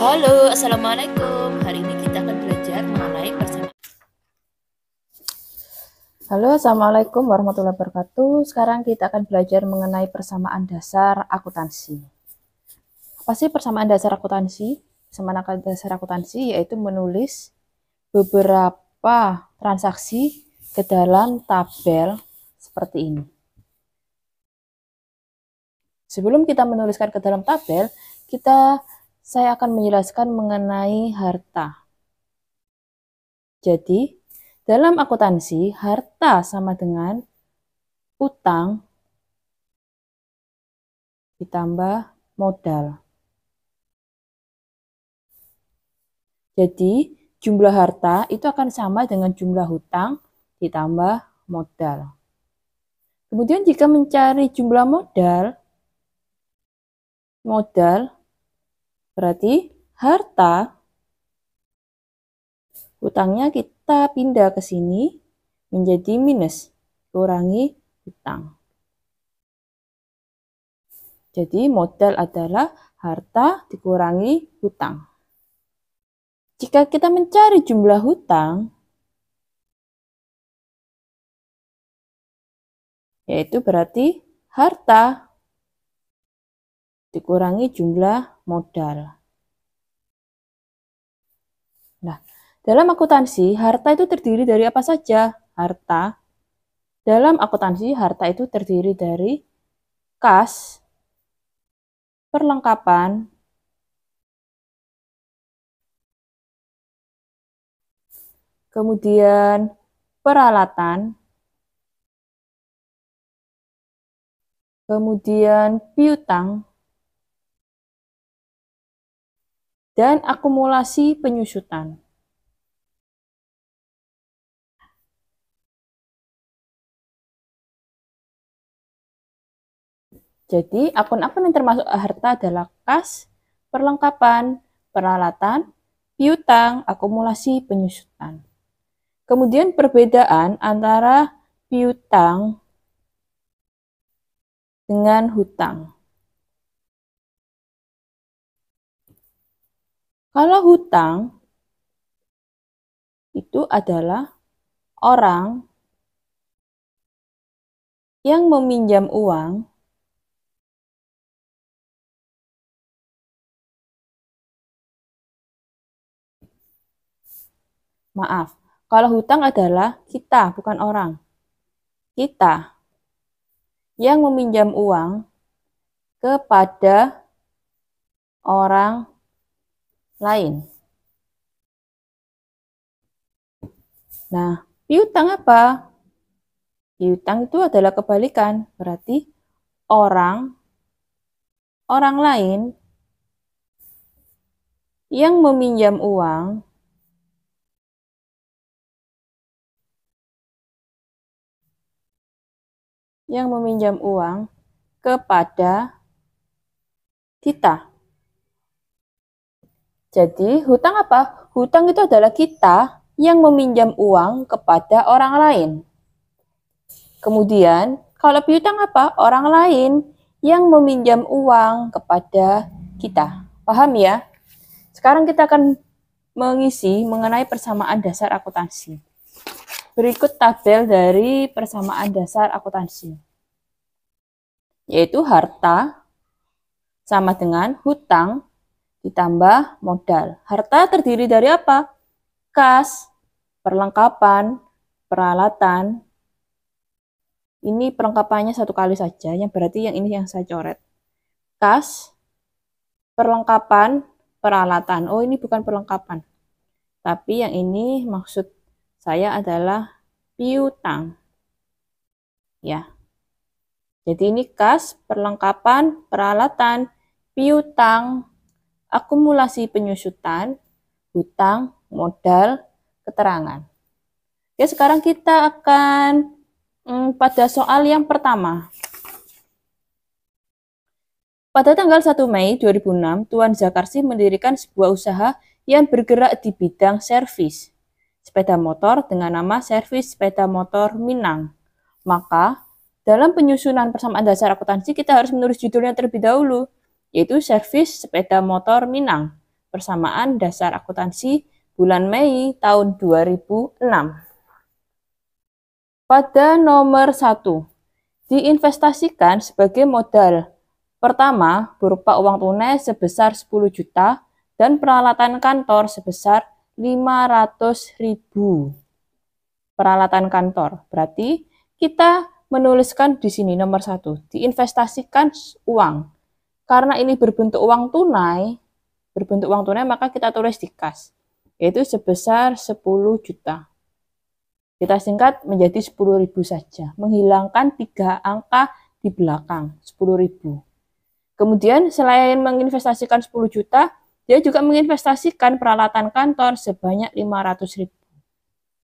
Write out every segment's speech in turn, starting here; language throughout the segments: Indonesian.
Halo, Assalamualaikum. Hari ini kita akan belajar mengenai persamaan. Halo, Assalamualaikum warahmatullahi wabarakatuh. Sekarang kita akan belajar mengenai persamaan dasar akuntansi. Apa sih persamaan dasar akuntansi? Persamaan dasar akuntansi yaitu menulis beberapa transaksi ke dalam tabel seperti ini. Sebelum kita menuliskan ke dalam tabel, saya akan menjelaskan mengenai harta. Jadi, dalam akuntansi, harta sama dengan utang ditambah modal. Jadi, jumlah harta itu akan sama dengan jumlah hutang ditambah modal. Kemudian jika mencari jumlah modal berarti harta, hutangnya kita pindah ke sini menjadi minus, kurangi hutang. Jadi modal adalah harta dikurangi hutang. Jika kita mencari jumlah hutang, yaitu berarti harta dikurangi jumlah modal. Nah, dalam akuntansi, harta itu terdiri dari apa saja? Dalam akuntansi, harta itu terdiri dari kas, perlengkapan, kemudian peralatan, kemudian piutang, dan akumulasi penyusutan. Jadi, akun-akun yang termasuk harta adalah kas, perlengkapan, peralatan, piutang, akumulasi penyusutan. Kemudian perbedaan antara piutang dengan hutang. Kalau hutang itu adalah orang yang meminjam uang kalau hutang adalah kita, bukan orang. Kita yang meminjam uang kepada orang lain. Nah, piutang apa? Piutang itu adalah kebalikan, berarti orang lain yang meminjam uang kepada kita. Jadi, hutang apa? Hutang itu adalah kita yang meminjam uang kepada orang lain. Kemudian, kalau piutang apa? Orang lain yang meminjam uang kepada kita. Paham ya? Sekarang kita akan mengisi mengenai persamaan dasar akuntansi. Berikut tabel dari persamaan dasar akuntansi. Yaitu harta sama dengan hutang ditambah modal. Harta terdiri dari apa? Kas, perlengkapan, peralatan. Ini perlengkapannya satu kali saja, yang berarti yang ini yang saya coret. Kas, perlengkapan, peralatan. Oh, ini bukan perlengkapan. Tapi yang ini maksud saya adalah piutang. Ya. Jadi ini kas, perlengkapan, peralatan, piutang, akumulasi penyusutan, hutang, modal, keterangan. Oke, sekarang kita akan pada soal yang pertama. Pada tanggal 1 Mei 2006, Tuan Zakarsi mendirikan sebuah usaha yang bergerak di bidang servis sepeda motor dengan nama Servis Sepeda Motor Minang. Maka, dalam penyusunan persamaan dasar akuntansi, kita harus menulis judulnya terlebih dahulu, yaitu Servis Sepeda Motor Minang. persamaan dasar akuntansi bulan Mei tahun 2006. Pada nomor 1, diinvestasikan sebagai modal pertama berupa uang tunai sebesar 10 juta dan peralatan kantor sebesar 500.000. Peralatan kantor. Berarti kita menuliskan di sini nomor 1, diinvestasikan uang. Karena ini berbentuk uang tunai maka kita tulis di kas, yaitu sebesar 10 juta. Kita singkat menjadi 10.000 saja, menghilangkan 3 angka di belakang, 10.000. Kemudian selain menginvestasikan 10 juta, dia juga menginvestasikan peralatan kantor sebanyak 500.000.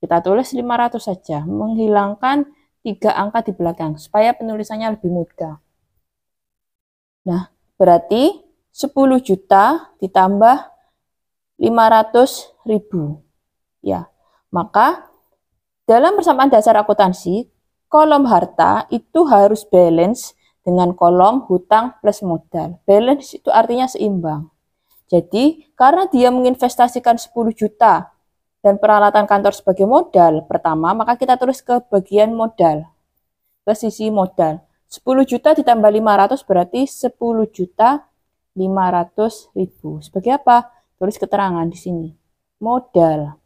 Kita tulis 500 saja, menghilangkan 3 angka di belakang, supaya penulisannya lebih mudah. Nah, berarti 10 juta ditambah 500.000. Ya, maka dalam persamaan dasar akuntansi, kolom harta itu harus balance dengan kolom hutang plus modal. Balance itu artinya seimbang. Jadi, karena dia menginvestasikan 10 juta dan peralatan kantor sebagai modal pertama, maka kita tulis ke bagian modal, ke sisi modal. 10 juta ditambah 500 berarti 10 juta 500.000. Sebagai apa? Tulis keterangan di sini. Modal.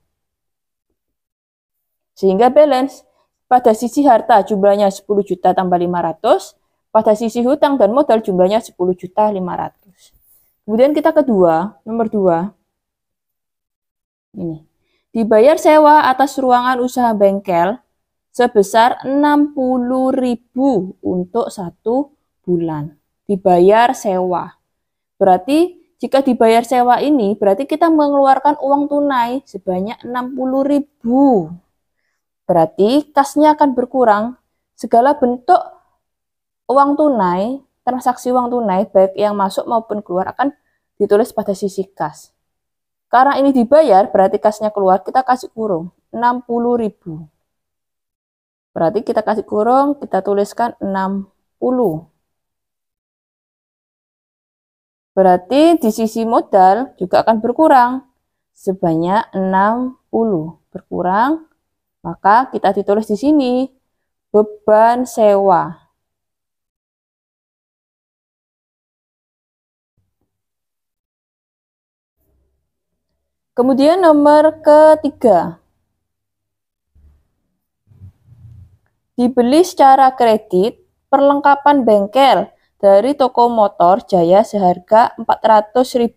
Sehingga balance pada sisi harta jumlahnya 10 juta tambah 500, pada sisi hutang dan modal jumlahnya 10 juta 500. Kemudian kita kedua, nomor 2. Ini. Dibayar sewa atas ruangan usaha bengkel sebesar 60.000 untuk 1 bulan. Dibayar sewa. Berarti jika dibayar sewa ini berarti kita mengeluarkan uang tunai sebanyak 60.000. Berarti kasnya akan berkurang. Segala bentuk uang tunai, transaksi uang tunai, baik yang masuk maupun keluar akan ditulis pada sisi kas. Karena ini dibayar, berarti kasnya keluar, kita kasih kurung, 60.000. Berarti kita kasih kurung, kita tuliskan 60. Berarti di sisi modal juga akan berkurang, sebanyak 60. Berkurang. Maka kita ditulis di sini, beban sewa. Kemudian nomor ketiga, dibeli secara kredit perlengkapan bengkel dari toko motor Jaya seharga 400.000.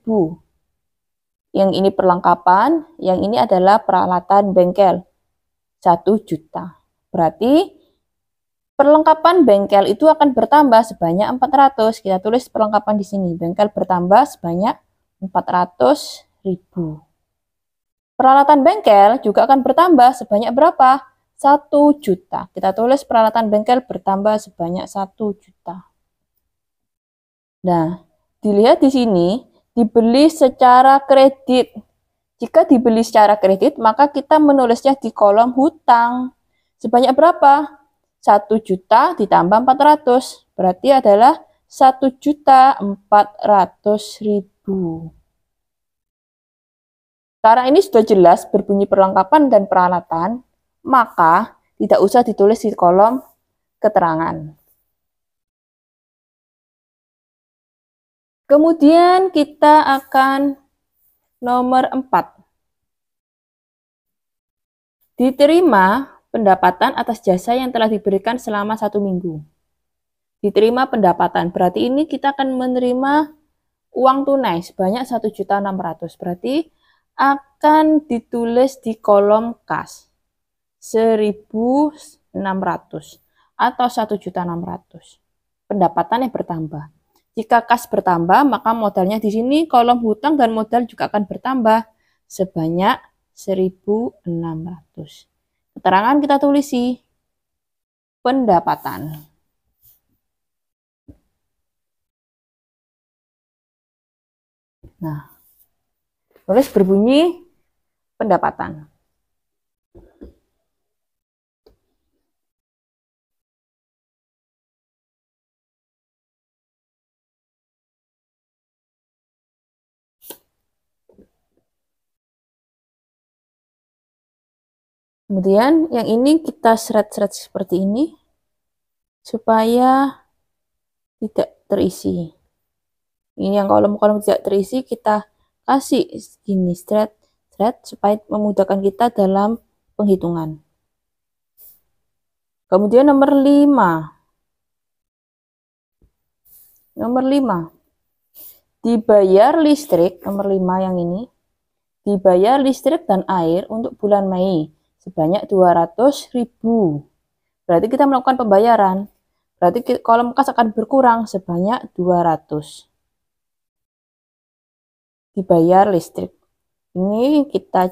Yang ini perlengkapan, yang ini adalah peralatan bengkel. 1 juta. Berarti perlengkapan bengkel itu akan bertambah sebanyak 400. Kita tulis perlengkapan di sini. Bengkel bertambah sebanyak 400.000. Peralatan bengkel juga akan bertambah sebanyak berapa? 1 juta. Kita tulis peralatan bengkel bertambah sebanyak 1 juta. Nah, dilihat di sini, dibeli secara kredit. Jika dibeli secara kredit, maka kita menulisnya di kolom hutang. Sebanyak berapa? 1 juta ditambah 400. Berarti adalah 1.400.000. Karena ini sudah jelas berbunyi perlengkapan dan peralatan, maka tidak usah ditulis di kolom keterangan. Kemudian kita akan nomor 4. Diterima pendapatan atas jasa yang telah diberikan selama 1 minggu. Diterima pendapatan, berarti ini kita akan menerima uang tunai sebanyak 1.600.000. Berarti akan ditulis di kolom kas 1.600 atau 1.600. Pendapatan yang bertambah. Jika kas bertambah, maka modalnya di sini kolom hutang dan modal juga akan bertambah sebanyak 1.600. Keterangan kita tulisi pendapatan. Nah, tulis berbunyi pendapatan. Kemudian yang ini kita seret-seret seperti ini supaya tidak terisi. Ini yang kolom-kolom tidak terisi kita kasih gini seret-seret supaya memudahkan kita dalam penghitungan. Kemudian nomor 5. Nomor 5. Dibayar listrik, nomor 5 yang ini. Dibayar listrik dan air untuk bulan Mei sebanyak 200.000. Berarti kita melakukan pembayaran. Berarti kolom kas akan berkurang sebanyak 200. Dibayar listrik. Ini kita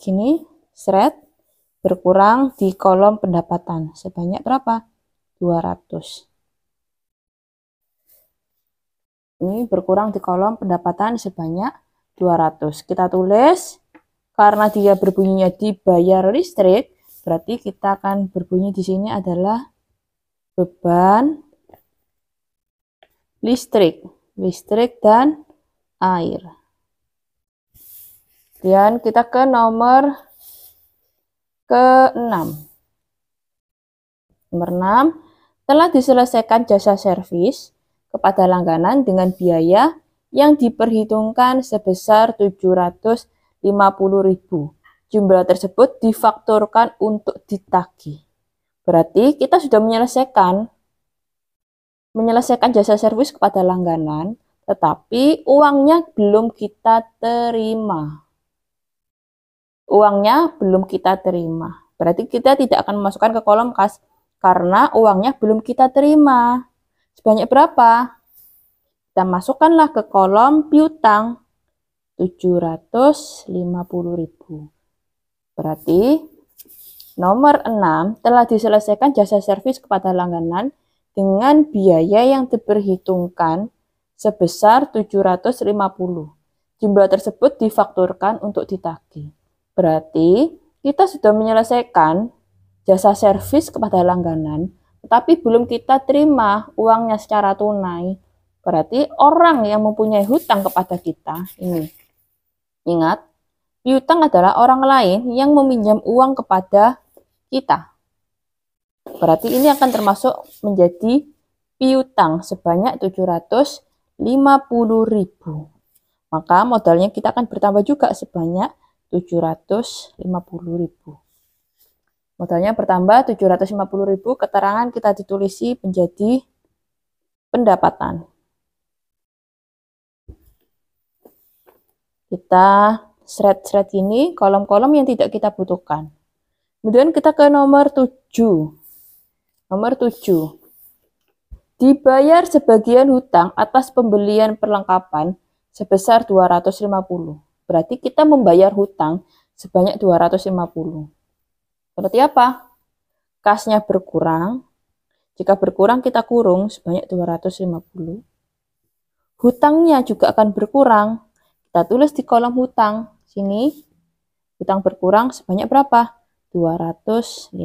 gini, seret, berkurang di kolom pendapatan. Sebanyak berapa? 200. Ini berkurang di kolom pendapatan sebanyak 200. Kita tulis, karena dia berbunyinya dibayar listrik, berarti kita akan berbunyi di sini adalah beban listrik dan air. Dan kita ke nomor ke-6. Nomor 6, telah diselesaikan jasa servis kepada langganan dengan biaya yang diperhitungkan sebesar 750.000. Jumlah tersebut difakturkan untuk ditagih. Berarti kita sudah menyelesaikan jasa servis kepada langganan, tetapi uangnya belum kita terima. Uangnya belum kita terima. Berarti kita tidak akan memasukkan ke kolom kas karena uangnya belum kita terima. Sebanyak berapa? Kita masukkanlah ke kolom piutang 750.000. Berarti nomor 6 telah diselesaikan jasa servis kepada langganan dengan biaya yang diperhitungkan sebesar 750. Jumlah tersebut difakturkan untuk ditagih. Berarti kita sudah menyelesaikan jasa servis kepada langganan, tetapi belum kita terima uangnya secara tunai. Berarti orang yang mempunyai hutang kepada kita ini. Ingat, piutang adalah orang lain yang meminjam uang kepada kita. Berarti ini akan termasuk menjadi piutang sebanyak 750.000. Maka modalnya kita akan bertambah juga sebanyak 750.000. Modalnya bertambah 750.000, keterangan kita ditulisi menjadi pendapatan. Kita seret-seret ini kolom-kolom yang tidak kita butuhkan. Kemudian kita ke nomor 7. Nomor 7. Dibayar sebagian hutang atas pembelian perlengkapan sebesar 250. Berarti kita membayar hutang sebanyak 250. Berarti apa? Kasnya berkurang. Jika berkurang kita kurung sebanyak 250. Hutangnya juga akan berkurang. Kita tulis di kolom hutang. Sini, hutang berkurang sebanyak berapa? 250.000.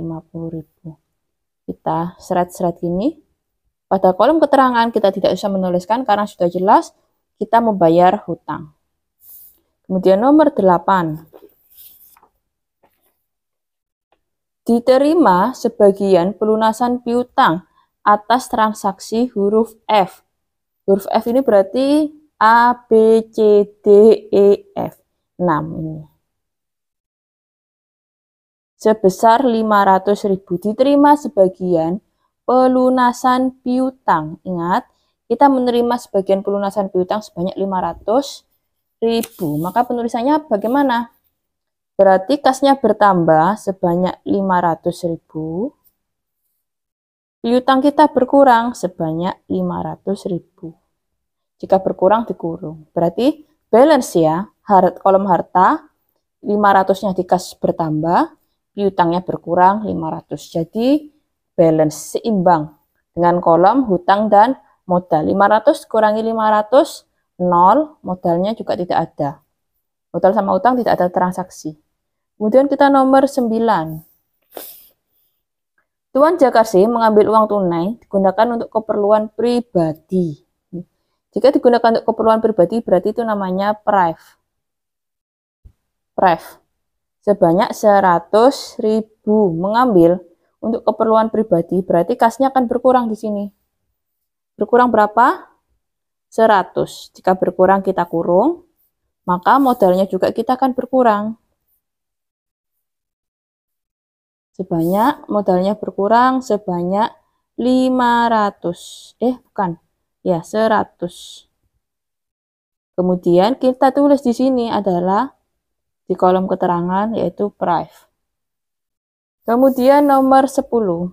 Kita seret-seret ini. Pada kolom keterangan kita tidak usah menuliskan karena sudah jelas kita membayar hutang. Kemudian nomor 8. Diterima sebagian pelunasan piutang atas transaksi huruf F. Huruf F ini berarti A, B, C, D, E, F. 6 ini. Sebesar 500.000 diterima sebagian pelunasan piutang. Ingat, kita menerima sebagian pelunasan piutang sebanyak 500.000. Maka penulisannya bagaimana? Berarti kasnya bertambah sebanyak 500.000. Piutang kita berkurang sebanyak 500.000. Jika berkurang dikurung. Berarti balance ya, kolom harta 500-nya dikas bertambah, piutangnya berkurang 500. Jadi balance seimbang dengan kolom hutang dan modal. 500 kurangi 500, 0, modalnya juga tidak ada. Modal sama hutang tidak ada transaksi. Kemudian kita nomor 9. Tuan Jakarsi mengambil uang tunai digunakan untuk keperluan pribadi. Jika digunakan untuk keperluan pribadi berarti itu namanya PREV. sebanyak 100.000 mengambil untuk keperluan pribadi, berarti kasnya akan berkurang di sini. Berkurang berapa? 100. Jika berkurang kita kurung, maka modalnya juga kita akan berkurang. Modalnya berkurang sebanyak 500. Bukan. Ya, 100. Kemudian kita tulis di sini adalah di kolom keterangan yaitu price. Kemudian nomor 10.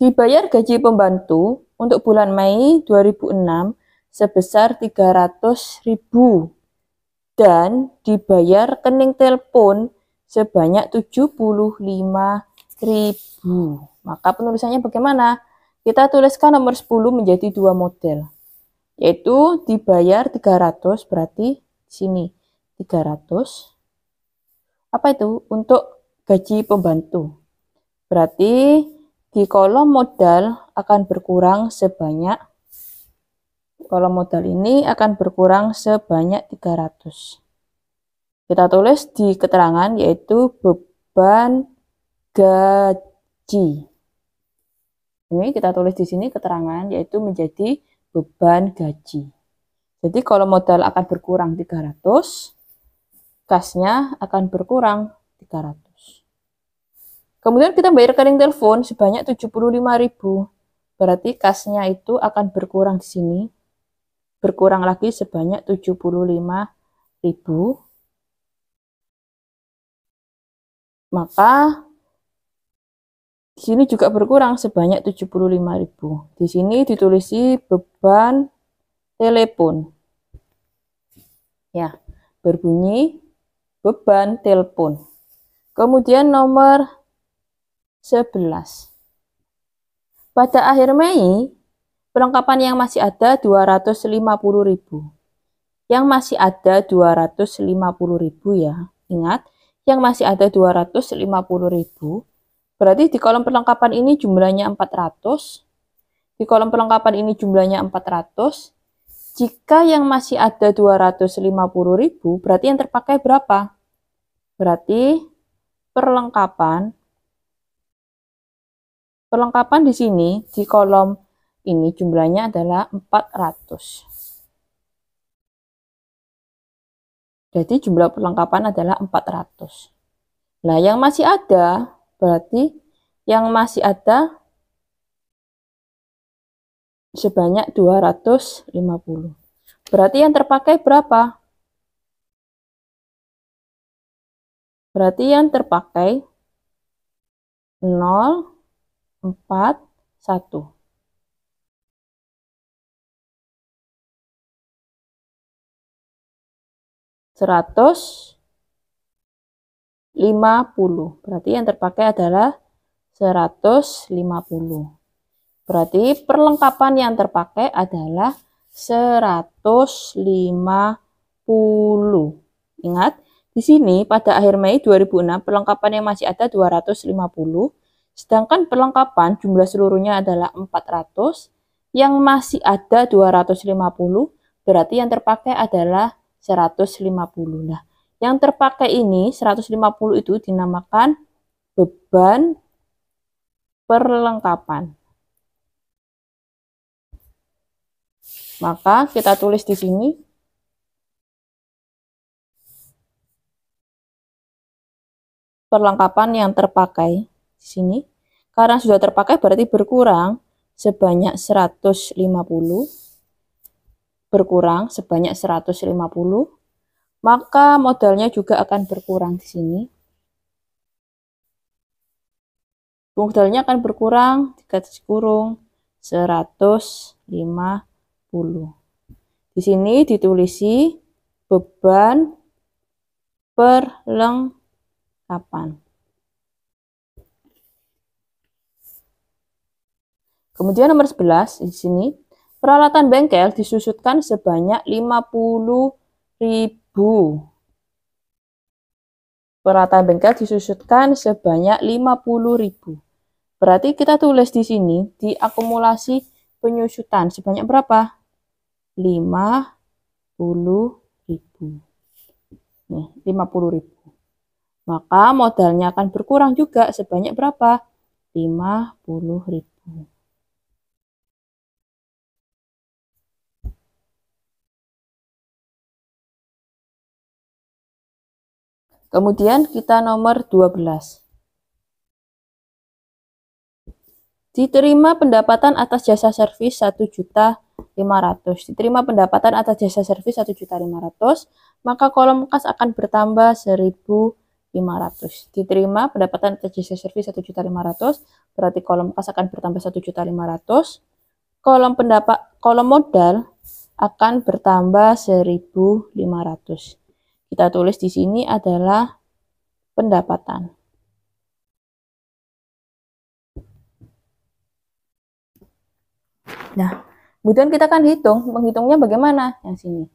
Dibayar gaji pembantu untuk bulan Mei 2006 sebesar 300.000 dan dibayar rekening telepon sebanyak 75.000. Maka penulisannya bagaimana? Kita tuliskan nomor 10 menjadi dua model. Yaitu dibayar 300, berarti di sini 300. Apa itu? Untuk gaji pembantu. Berarti di kolom modal akan berkurang sebanyak, kolom modal ini akan berkurang sebanyak 300. Kita tulis di keterangan yaitu beban gaji. Ini kita tulis di sini keterangan yaitu menjadi beban gaji. Jadi kalau modal akan berkurang 300, kasnya akan berkurang 300. Kemudian kita bayar rekening telepon sebanyak 75.000. Berarti kasnya itu akan berkurang di sini. Berkurang lagi sebanyak 75.000. Maka di sini juga berkurang sebanyak 75.000. Di sini ditulisi beban telepon. Ya, berbunyi beban telepon. Kemudian nomor 11. Pada akhir Mei, perlengkapan yang masih ada 250.000. Yang masih ada 250.000 ya. Ingat, yang masih ada 250.000. Berarti di kolom perlengkapan ini jumlahnya 400. Di kolom perlengkapan ini jumlahnya 400. Jika yang masih ada 250.000, berarti yang terpakai berapa? Berarti perlengkapan di sini di kolom ini jumlahnya adalah 400. Jadi jumlah perlengkapan adalah 400. Nah, yang masih ada berarti yang masih ada sebanyak 250. Berarti yang terpakai berapa? Berarti yang terpakai 0, 4, 1. Seratus 50. Berarti yang terpakai adalah 150. Berarti perlengkapan yang terpakai adalah 150. Ingat, di sini pada akhir Mei 2006 perlengkapan yang masih ada 250. Sedangkan perlengkapan jumlah seluruhnya adalah 400, yang masih ada 250, berarti yang terpakai adalah 150. Nah, yang terpakai ini 150 itu dinamakan beban perlengkapan. Maka kita tulis di sini perlengkapan yang terpakai. Di sini karena sudah terpakai berarti berkurang sebanyak 150, berkurang sebanyak 150, maka modalnya juga akan berkurang di sini. Modalnya akan berkurang dikasih kurung 150. Di sini ditulisi beban perlengkapan. Kemudian nomor 11 di sini, peralatan bengkel disusutkan sebanyak 50.000. Peralatan bengkel disusutkan sebanyak 50.000. Berarti kita tulis di sini di akumulasi penyusutan sebanyak berapa? 50.000. Nih, 50.000. Maka modalnya akan berkurang juga sebanyak berapa? 50.000. Kemudian kita nomor 12. Diterima pendapatan atas jasa servis 1.500.000. Diterima pendapatan atas jasa servis 1.500.000, maka kolom kas akan bertambah 1.500. Diterima pendapatan atas jasa servis 1.500.000, berarti kolom kas akan bertambah 1.500. Kolom modal akan bertambah 1.500. Kita tulis di sini adalah pendapatan. Nah, kemudian kita akan menghitungnya bagaimana? Yang sini,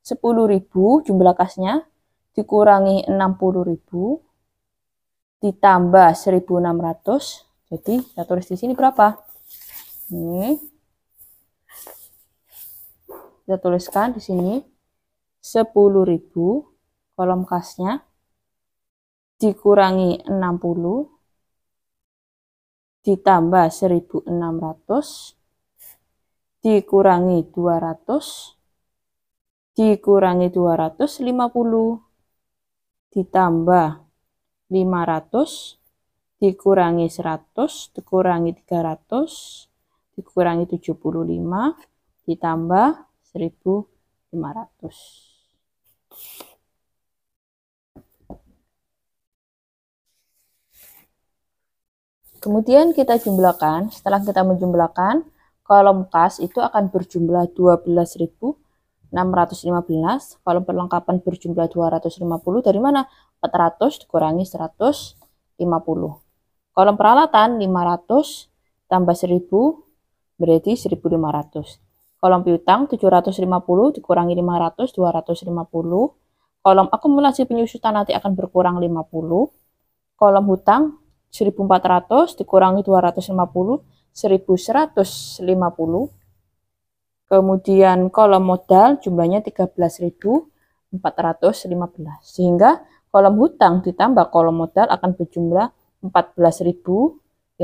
10.000 jumlah kasnya, dikurangi 60.000, ditambah 1.600, jadi kita tulis di sini berapa? Ini, kita tuliskan di sini, 10.000, kolom kasnya, dikurangi 60, ditambah 1.600, dikurangi 200, dikurangi 250, ditambah 500, dikurangi 100, dikurangi 300, dikurangi 75, ditambah 1.500. Kemudian kita jumlahkan. Setelah kita menjumlahkan, kolom kas itu akan berjumlah 12.615. Kolom perlengkapan berjumlah 250. Dari mana? 400 dikurangi 150. Kolom peralatan 500 tambah 1000 berarti 1.500. Kolom piutang 750 dikurangi 500, 250. Kolom akumulasi penyusutan nanti akan berkurang 50. Kolom hutang 1.400 dikurangi 250, 1.150. Kemudian kolom modal jumlahnya 13.415. Sehingga kolom hutang ditambah kolom modal akan berjumlah 14.565.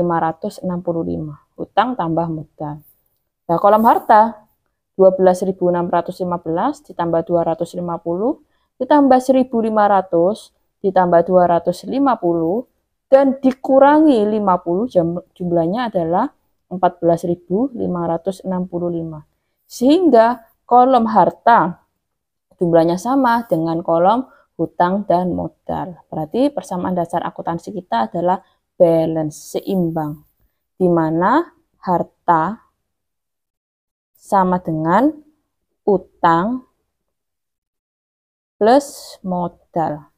Hutang tambah modal. Nah, kolom harta 12.615 ditambah 250 ditambah 1.500 ditambah 250 dan dikurangi 50, jumlahnya adalah 14.565. Sehingga kolom harta jumlahnya sama dengan kolom hutang dan modal. Berarti persamaan dasar akuntansi kita adalah balance, seimbang, di mana harta sama dengan utang plus modal.